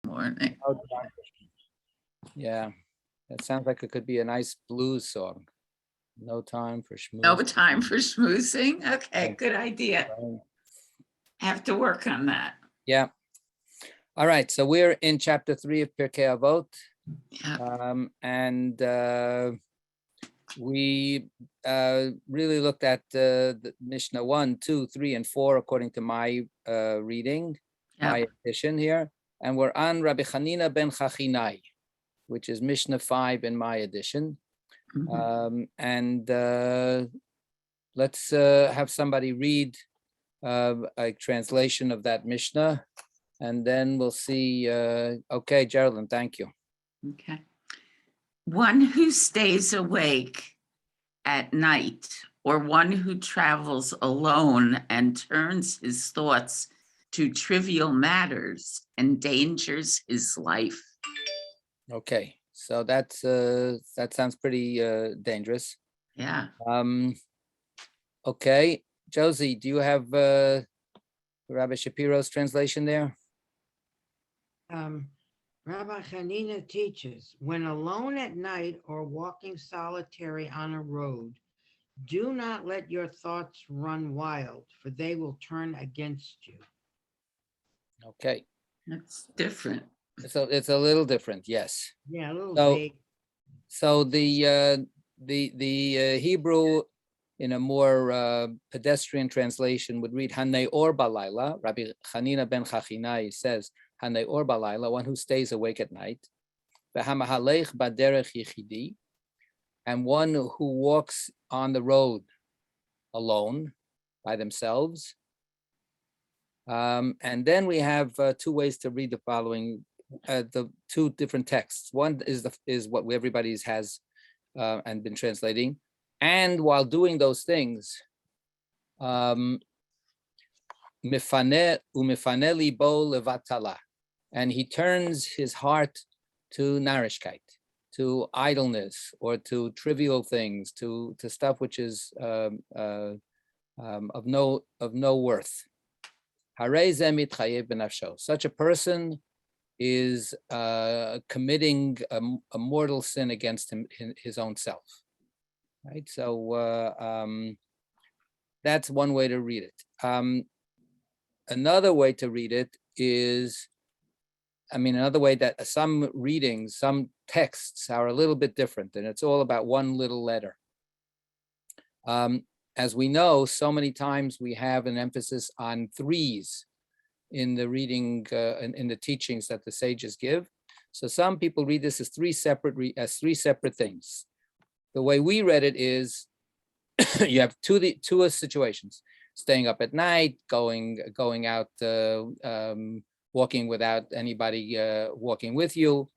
morning. Yeah, that sounds like it could be a nice blues song. No time for schmooze. No time for schmoozing? Okay, good idea. Have to work on that. Yeah. All right, so we're in chapter 3 of Pirkei Avot. Yeah. And we really looked at the Mishnah 1, 2, 3, and 4 according to my reading, my edition here. And we're on Rabbi Chanina ben Chachinai, which is Mishnah 5 in my edition. Let's have somebody read a translation of that Mishnah, and then we'll see. Okay, Geraldine, thank you. Okay. One who stays awake at night, or one who travels alone and turns his thoughts to trivial matters, endangers his life. Okay, so that sounds pretty dangerous. Yeah. Okay, Josie, do you have Rabbi Shapiro's translation there? Rabbi Chanina teaches, when alone at night or walking solitary on a road, do not let your thoughts run wild, for they will turn against you. Okay. That's different. So it's a little different, yes. Yeah, a little vague. So the Hebrew in a more pedestrian translation would read Hanei Or Balayla. Rabbi Chanina ben Chachinai says Hanei Or Balayla, one who stays awake at night. V'hamahalech baderech yichidi, and one who walks on the road alone by themselves. And then we have two ways to read the following, the two different texts. One is what everybody has and been translating. And while doing those things, Mifane umifaneli bo levatala, and he turns his heart to narishkeit, to idleness, or to trivial things, to stuff which is of no worth. Such a person is committing a mortal sin against his own self. Right, so that's one way to read it. Another way to read it is, another way that some readings, some texts are a little bit different, and it's all about one little letter. As we know, so many times we have an emphasis on threes in the reading, in the teachings that the sages give. So some people read this as three separate things. The way we read it is, you have two situations: staying up at night, going out, walking without anybody walking with you,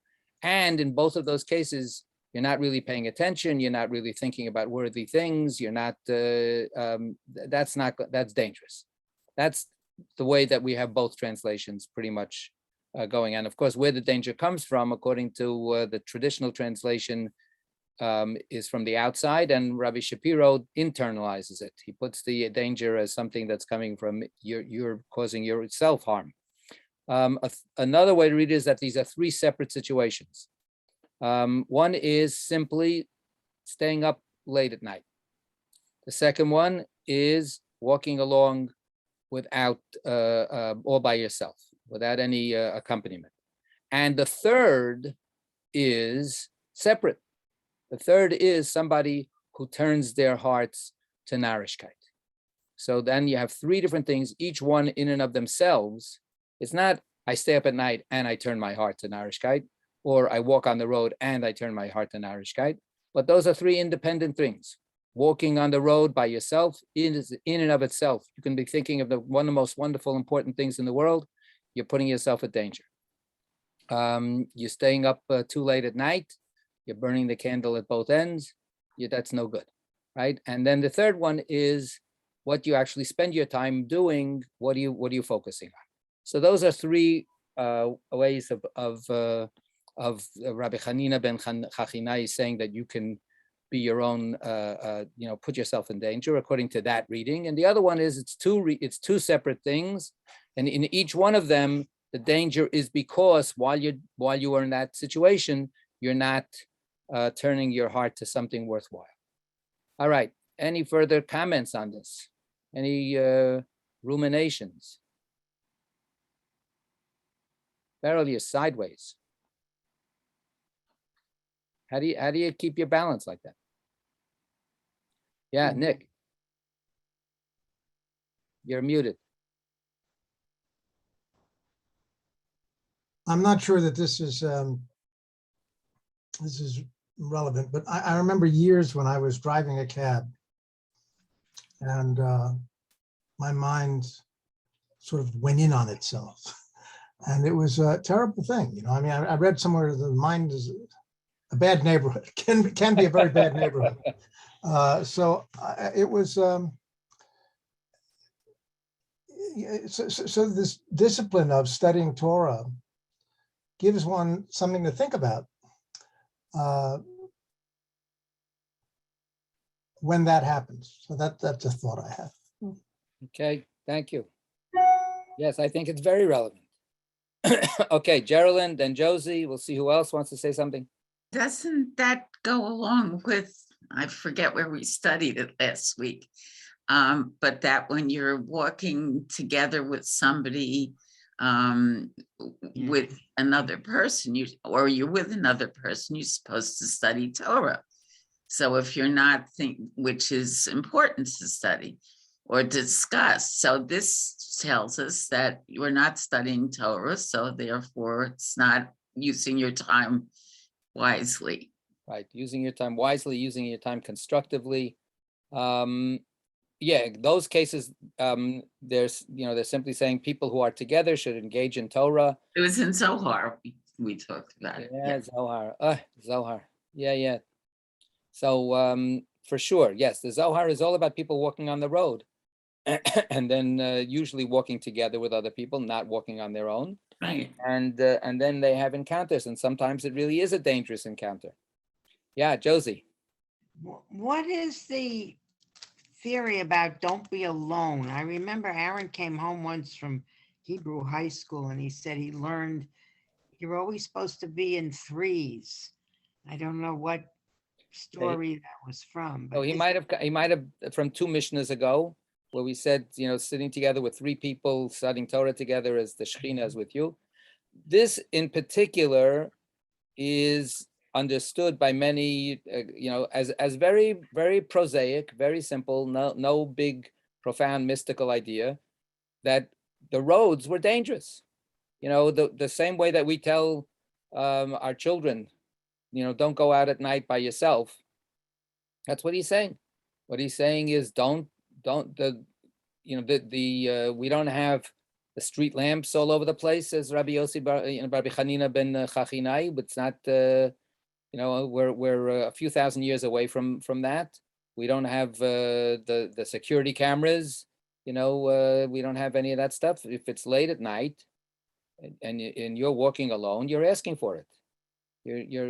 and in both of those cases, you're not really paying attention. You're not really thinking about worthy things. You're not. That's dangerous. That's the way that we have both translations pretty much going. And of course, where the danger comes from, according to the traditional translation, is from the outside, and Rabbi Shapiro internalizes it. He puts the danger as something that's coming from you're causing yourself harm. Another way to read it is that these are three separate situations. One is simply staying up late at night. The second one is walking along without, all by yourself, without any accompaniment. And the third is separate. The third is somebody who turns their hearts to narishkeit. So then you have three different things, each one in and of themselves. It's not, I stay up at night and I turn my heart to narishkeit, or I walk on the road and I turn my heart to narishkeit. But those are three independent things. Walking on the road by yourself in and of itself, you can be thinking of one of the most wonderful, important things in the world. You're putting yourself at danger. You're staying up too late at night. You're burning the candle at both ends. That's no good, right? And then the third one is what you actually spend your time doing. What are you focusing on? So those are three ways of Rabbi Chanina ben Chachinai saying that you can be your own, put yourself in danger according to that reading. And the other one is it's two separate things, and in each one of them the danger is because while you are in that situation, you're not turning your heart to something worthwhile. All right. Any further comments on this? Any ruminations? Beryl, you're sideways. How do you keep your balance like that? Yeah, Nick, you're muted. I'm not sure that this is relevant, but I remember years when I was driving a cab and my mind sort of went in on itself. And it was a terrible thing. You know, I mean, I read somewhere the mind is a bad neighborhood, can be a very bad neighborhood. So it was, so this discipline of studying Torah gives one something to think about when that happens. So that's a thought I have. Okay, thank you. Yes, I think it's very relevant. Okay, Geraldine, then Josie. We'll see who else wants to say something. Doesn't that go along with, I forget where we studied it last week, but that when you're walking together with somebody, with another person, you're with another person, you're supposed to study Torah. So if you're not which is important to study or discuss. So this tells us that we're not studying Torah, so therefore it's not using your time wisely. Right, using your time wisely, using your time constructively. Yeah, those cases, they're simply saying people who are together should engage in Torah. It was in Zohar we talked about it. Yeah, Zohar. Zohar. Yeah. So for sure, yes, the Zohar is all about people walking on the road, and then usually walking together with other people, not walking on their own. Right. And then they have encounters, and sometimes it really is a dangerous encounter. Yeah, Josie. What is the theory about don't be alone? I remember Aaron came home once from Hebrew high school and he said he learned you're always supposed to be in threes. I don't know what story that was from. But Oh, he might have from 2 Mishnahs ago, where we said, sitting together with 3 people, studying Torah together as the Shekhinah is with you. This in particular is understood by many, as very, very prosaic, very simple, no big, profound, mystical idea that the roads were dangerous. The same way that we tell our children, don't go out at night by yourself. That's what he's saying. What he's saying is we don't have the street lamps all over the place, as Rabbi Yossi Rabbi Chanina ben Chachinai, but it's not, we're a few thousand years away from that. We don't have the security cameras, we don't have any of that stuff. If it's late at night and you're walking alone, you're asking for it. You're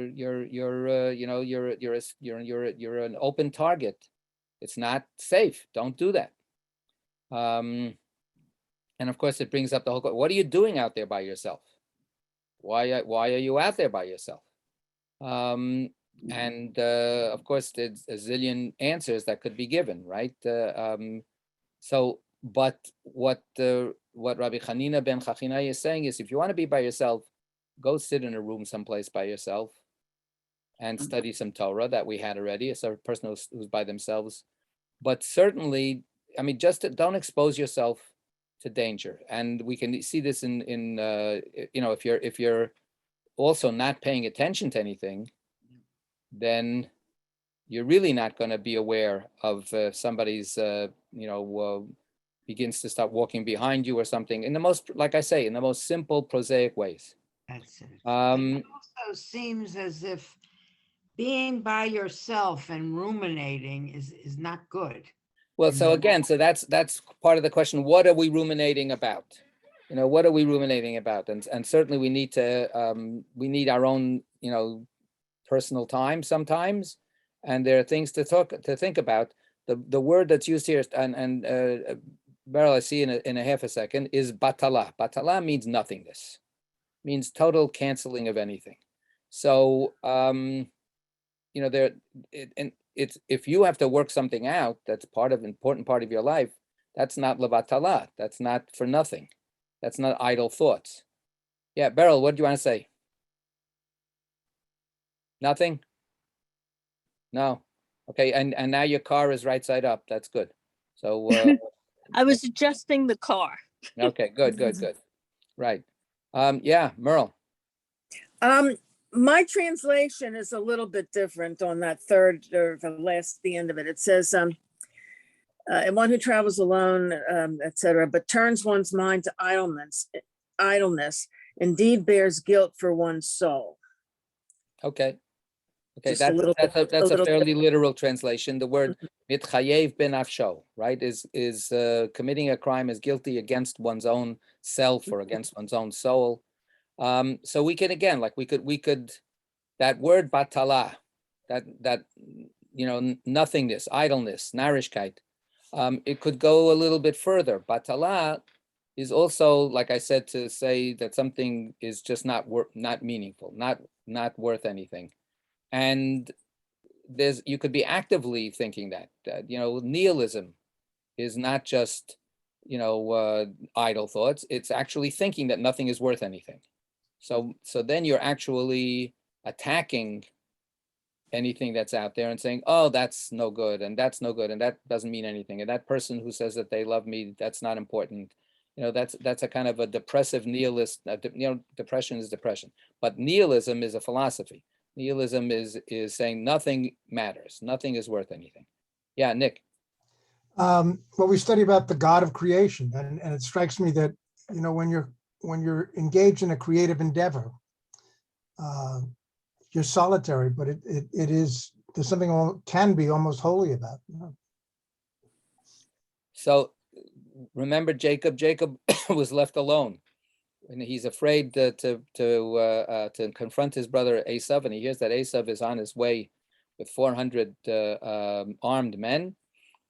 an open target. It's not safe. Don't do that. And of course, it brings up the whole question. What are you doing out there by yourself? Why are you out there by yourself? And of course, there's a zillion answers that could be given, right? But what Rabbi Chanina ben Chachinai is saying is, if you want to be by yourself, go sit in a room someplace by yourself and study some Torah that we had already. It's a person who's by themselves. But certainly, just don't expose yourself to danger. And we can see this in if you're also not paying attention to anything, then you're really not going to be aware of somebody's begins to start walking behind you or something, in the most, like I say, in the most simple, prosaic ways. That's it. It also seems as if being by yourself and ruminating is not good. Well, so again, that's part of the question. What are we ruminating about? What are we ruminating about? And certainly we need to our own personal time sometimes, and there are things to think about. The word that's used here, and Beryl, I see in a half a second, is batala. Batala means nothingness. means total canceling of anything. So, it's if you have to work something out, that's part of important part of your life. That's not levatala. That's not for nothing. That's not idle thoughts. Yeah, Beryl, what do you want to say? Nothing? No. Okay, and now your car is right side up. That's good. So I was adjusting the car. okay, good. Right. Yeah, Merle. My translation is a little bit different on that third or the end of it. It says, and one who travels alone, etc., but turns one's mind to idleness indeed bears guilt for one's soul. Okay. Okay, Just a little that's bit- a little fairly literal translation. The word mitchayev ben afsho, right, is committing a crime is guilty against one's own self or against one's own soul. So we can again, like we could that word batala, that nothingness, idleness, narishkeit. It could go a little bit further. Batala is also, like I said, to say that something is just not meaningful, not worth anything. And you could be actively thinking that, nihilism is not just, idle thoughts. It's actually thinking that nothing is worth anything. So then you're actually attacking anything that's out there and saying, oh, that's no good, and that's no good, and that doesn't mean anything. And that person who says that they love me, that's not important. That's a kind of a depressive nihilist. Depression is depression, but nihilism is a philosophy. Nihilism is saying nothing matters, nothing is worth anything. Yeah, Nick. Well, we study about the God of creation, and it strikes me that when you're engaged in a creative endeavor, you're solitary, but there's something can be almost holy about it. So remember Jacob. Jacob was left alone. And he's afraid to confront his brother Esav, and he hears that Esav is on his way with 400 armed men,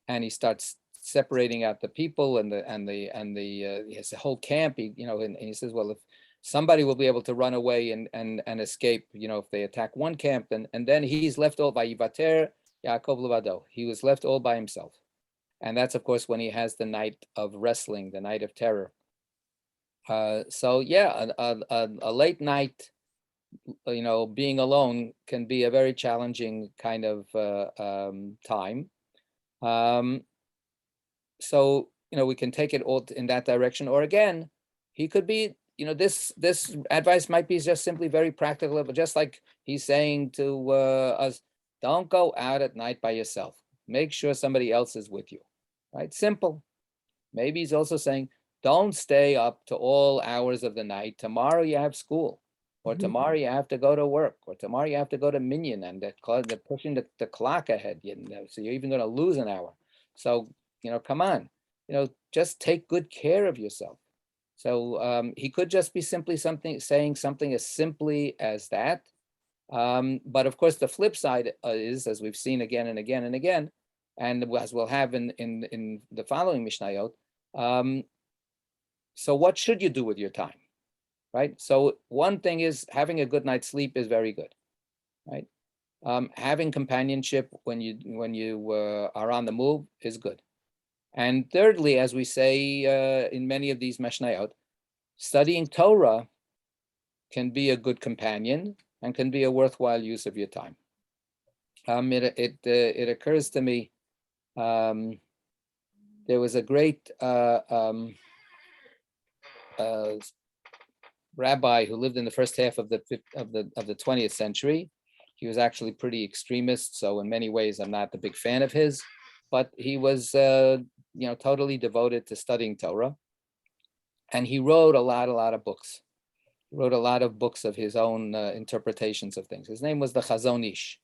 and he starts separating out the people and he has a whole camp. And he says, well, if somebody will be able to run away and escape, if they attack one camp, and then he's left all by Yivater Yaakov Levado. He was left all by himself, and that's of course when he has the night of wrestling, the night of terror. So yeah, a late night, being alone can be a very challenging kind of time. So we can take it all in that direction, or again, he could be, this advice might be just simply very practical, but just like he's saying to us, don't go out at night by yourself. Make sure somebody else is with you, right? Simple. Maybe he's also saying, don't stay up to all hours of the night. Tomorrow you have school, or tomorrow you have to go to work, or tomorrow you have to go to minyan, and they're pushing the clock ahead. So you're even going to lose an hour. So, come on, just take good care of yourself. So he could just be simply saying something as simply as that. But of course, the flip side is, as we've seen again and again and again, and as we'll have in the following Mishnayot, so what should you do with your time, right? So one thing is having a good night's sleep is very good, right? Having companionship when you are on the move is good. And thirdly, as we say in many of these Mishnayot, studying Torah can be a good companion and can be a worthwhile use of your time. It occurs to me, there was a great rabbi who lived in the first half of the 20th century. He was actually pretty extremist, so in many ways I'm not a big fan of his, but he was totally devoted to studying Torah, and he wrote a lot of books. He wrote a lot of books of his own interpretations of things. His name was the Chazon Ish,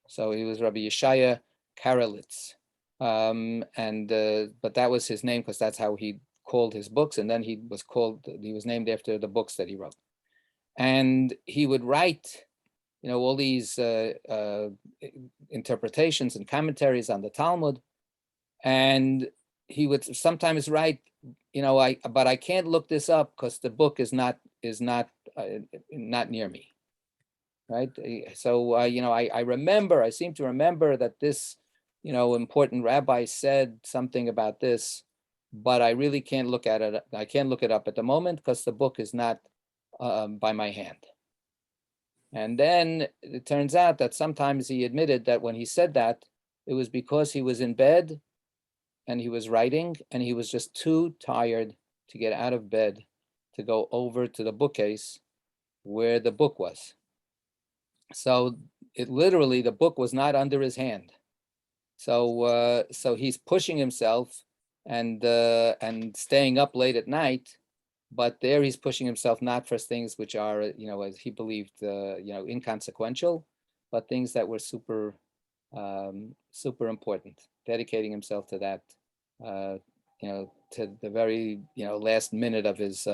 so he was Rabbi Yeshaya Karelitz, but that was his name because that's how he called his books, and then he was named after the books that he wrote. And he would write all these interpretations and commentaries on the Talmud, and he would sometimes write, but I can't look this up because the book is not not near me. Right. So, I seem to remember that this, important rabbi said something about this, but I really can't look at it. I can't look it up at the moment because the book is not by my hand. And then it turns out that sometimes he admitted that when he said that, it was because he was in bed and he was writing and he was just too tired to get out of bed to go over to the bookcase where the book was. So the book was not under his hand. So he's pushing himself and staying up late at night, but there he's pushing himself not for things which are, as he believed, inconsequential, but things that were super important, dedicating himself to that, to the very, last minute of his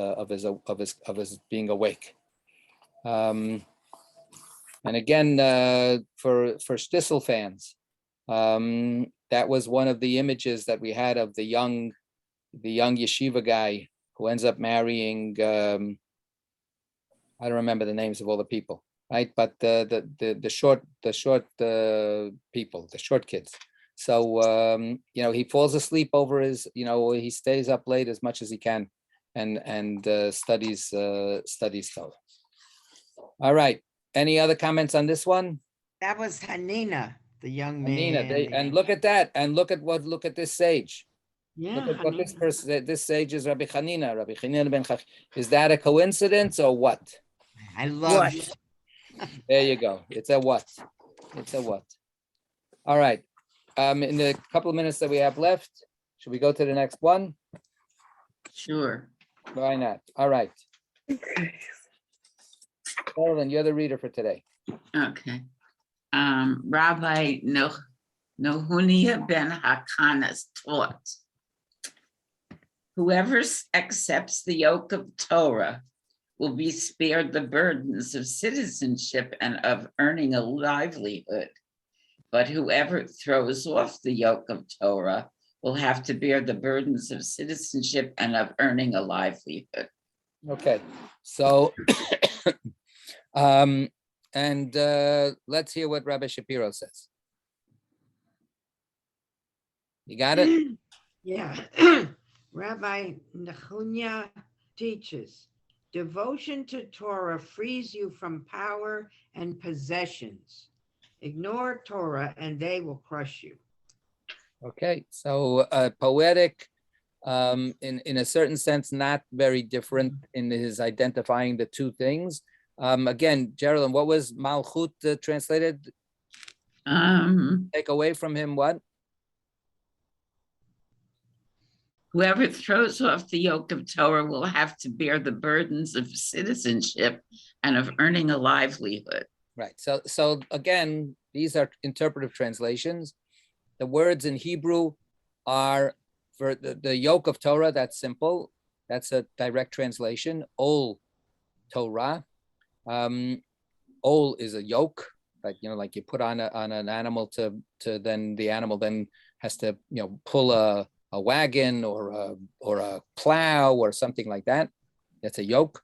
being awake. And again, for Shtisel fans, that was one of the images that we had of the young yeshiva guy who ends up marrying, I don't remember the names of all the people, right? But the short people, the short kids. So he falls asleep over his, he stays up late as much as he can, and studies Torah. All right. Any other comments on this one? That was Hanina, the young man. Hanina, and look at that, and look at this sage. Yeah, Look at what this Hanina. person, this sage is Rabbi Chanina ben Chach. Is that a coincidence or what? I love it. There you go. It's a what? It's a what? All right. In the couple of minutes that we have left, should we go to the next one? Sure. Why not? All right. Carolyn, you're the reader for today. Okay. Rabbi Nohunia ben Hakanas taught, whoever accepts the yoke of Torah will be spared the burdens of citizenship and of earning a livelihood. But whoever throws off the yoke of Torah will have to bear the burdens of citizenship and of earning a livelihood. Okay, so let's hear what Rabbi Shapiro says. You got it? Yeah. Rabbi Nehunya teaches, devotion to Torah frees you from power and possessions. Ignore Torah and they will crush you. Okay, so poetic, in a certain sense, not very different in his identifying the two things. Again, Geraldine, what was Malchut translated? Take away from him what? Whoever throws off the yoke of Torah will have to bear the burdens of citizenship and of earning a livelihood. Right. So again, these are interpretive translations. The words in Hebrew are for the yoke of Torah. That's simple. That's a direct translation. Ol Torah. Ol is a yoke, like like you put on an animal to then the animal then has to pull a wagon or a plow or something like that. That's a yoke.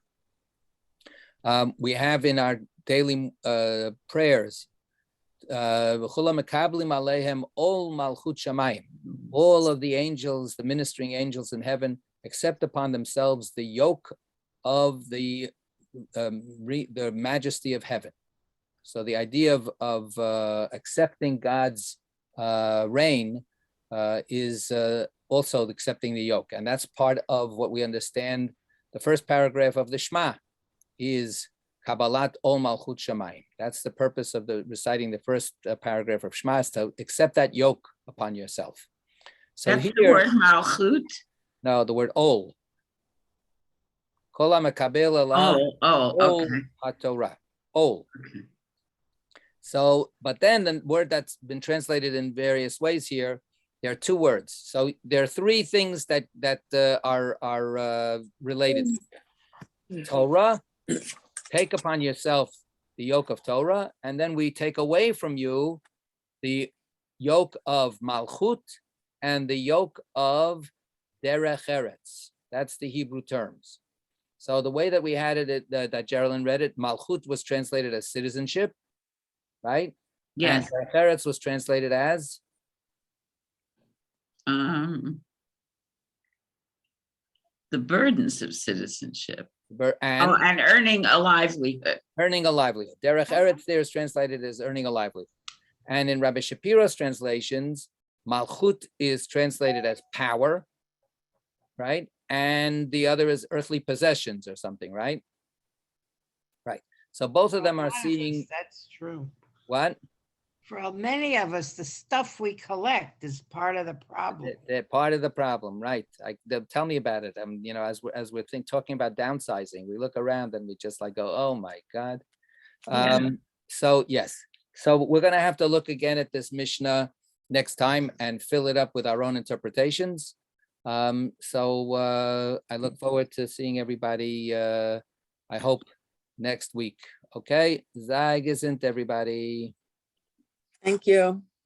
We have in our daily prayers, all of the angels, the ministering angels in heaven, accept upon themselves the yoke of the majesty of heaven. So the idea of accepting God's reign is also accepting the yoke, and that's part of what we understand. The first paragraph of the Shema is Kabbalat Ol Malchut Shamayim. That's the purpose of reciting the first paragraph of Shema, is to accept that yoke upon yourself. So That's here, the word Malchut? no, the word Ol. Kol HaMekabel Elav Ol Okay. HaTorah. Ol. Okay. So, but then the word that's been translated in various ways here, there are two words. So there are three things that are related. Torah, take upon yourself the yoke of Torah, and then we take away from you the yoke of Malchut and the yoke of Derech Eretz. That's the Hebrew terms. So the way that we had it, that Geraldine read it, Malchut was translated as citizenship, right? Yes. And Eretz was translated as The burdens of citizenship. and And earning a livelihood. earning a livelihood. Derech Eretz there is translated as earning a livelihood. And in Rabbi Shapiro's translations, Malchut is translated as power, right? And the other is earthly possessions or something, right? Right. So both of them For a are lot of us, seeing That's true. what? For many of us, the stuff we collect is part of the problem. They're part of the problem, right? Tell me about it. You know, as we're talking about downsizing, we look around and we just like go, oh my God. Yeah. So yes, so we're gonna have to look again at this Mishnah next time and fill it up with our own interpretations. So I look forward to seeing everybody. I hope next week. Okay, Zag isn't everybody. Thank you.